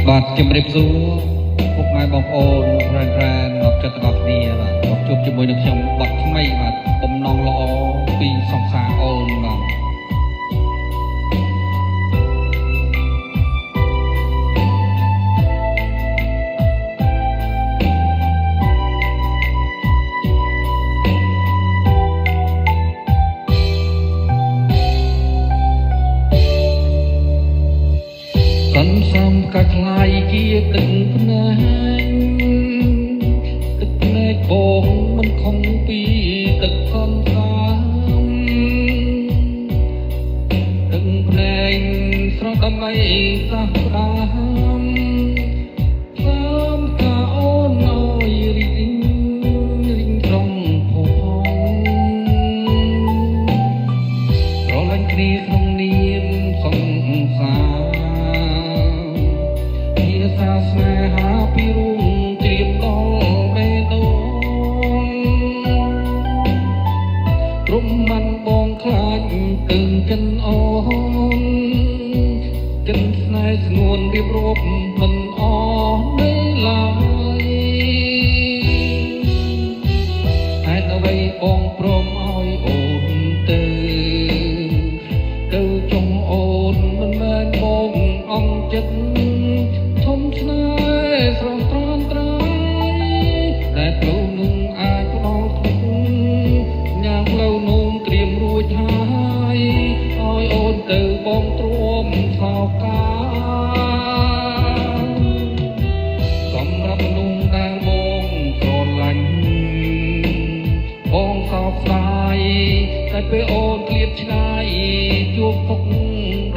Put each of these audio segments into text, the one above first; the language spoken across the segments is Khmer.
បាទជំរាបសួរពុកម៉ែបងប្អូនប្រានមកចិត្តទាំងអស់គ្នាបាទមកជួបជាមួយនឹងខ្ញុំបាត់ថ្មីបាទបំណងល្អពីសង្សារអូនបាទកាន់សំកាខ្លាយជាទឹកភ្នែកបងមិនខំពីទឹកខំសាមទឹកភ្នែកស្រស់ដើម្បីសះស្ដាមតាមកាអូនអើយរីងត្រង់ផងរលាញ់គ្នាក្នុងនាមសង្សារស្នេហាពីរូងជ្រាបដល់បេះដូងព្រមមិនបងខ្លាចទើងចិនអូនចិនស្នេហ៍ស្ងួនរៀបរាប់មិនអស់នៃឡើយហេតុអ្វីបងព្រមឲ្យអូនទៅចង់អូនមិនមែនបងអង្គចិត្តធំស្នេហ៍ស្រស់ត្រង់ត្រង់តែផ្លូវនោះអាចផ្ដល់ទុកញ៉ាំផ្លូវនោះត្រៀមរួចហើយឲ្យអូនទៅបងទ្រាំថោកាសម្រាប់មនុស្សដែលបងស្រឡាញ់បងសោកស្ដាយតែពេលអូនឃ្លាតឆ្ងាយជួបទុក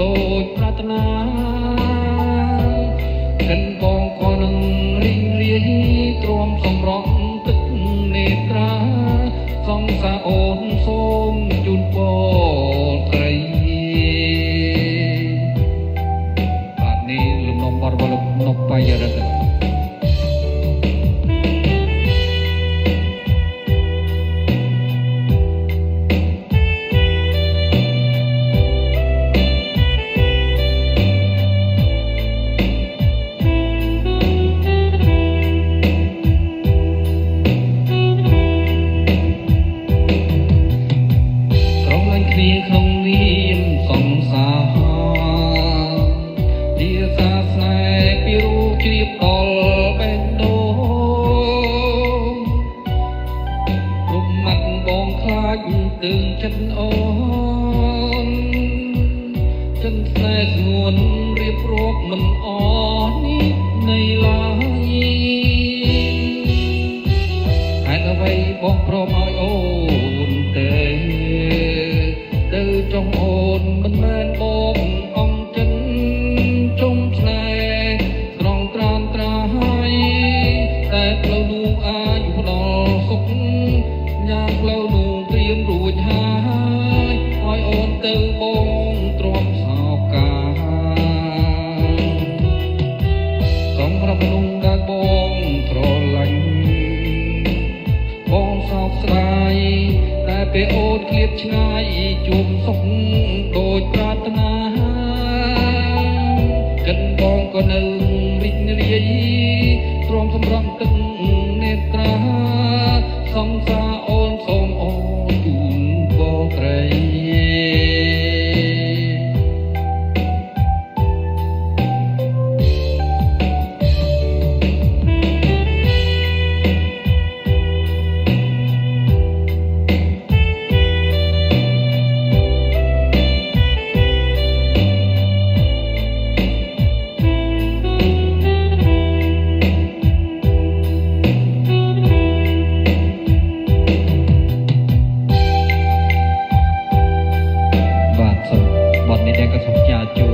ដូចប្រាថ្នាកិនបងក៏នឹងរីងរាយទ្រាំសម្រស់ទឹកនេត្រាសង្សារអូនសូមជូនពរត្រីបាទនេះលំនាំបទរបស់លោកនប់បាយរតន៍ក្នុងនាមសង្សារជាសាស្នេហ៍ពីរូបជ្រាបដល់បេះដូងព្រមមិនបងខ្លាចទើងចិត្តអូនចិនស្នេហ៍ស្ងួនរៀបរាប់មិនអស់នេះនៃឡើយហេតុអ្វីបងព្រមឲ្យអូនទៅចង់អូនមិនមែនបងអង្គចិនជុំស្នេហ៍ស្រង់ត្រានត្រាយតែផ្លូវនោះអាចផ្ដល់សុខញ៉ាំផ្លូវនោះត្រៀមរួចហើយឲ្យអូនទៅបងទ្រាំសោកាសម្រាប់មនុស្សដែលបងស្រឡាញ់បងសោកស្ដាយតែពេលអូនឃ្លាតឆ្ងាយជួបសុខដូចប្រាថ្នាកិនបងក៏នៅរីករាយទ្រាំសម្រស់ទឹកនេត្រាសង្សារអូនសូមអូនជូនពរត្រីបទនេះដែលក៏សូមផ្ញើជូន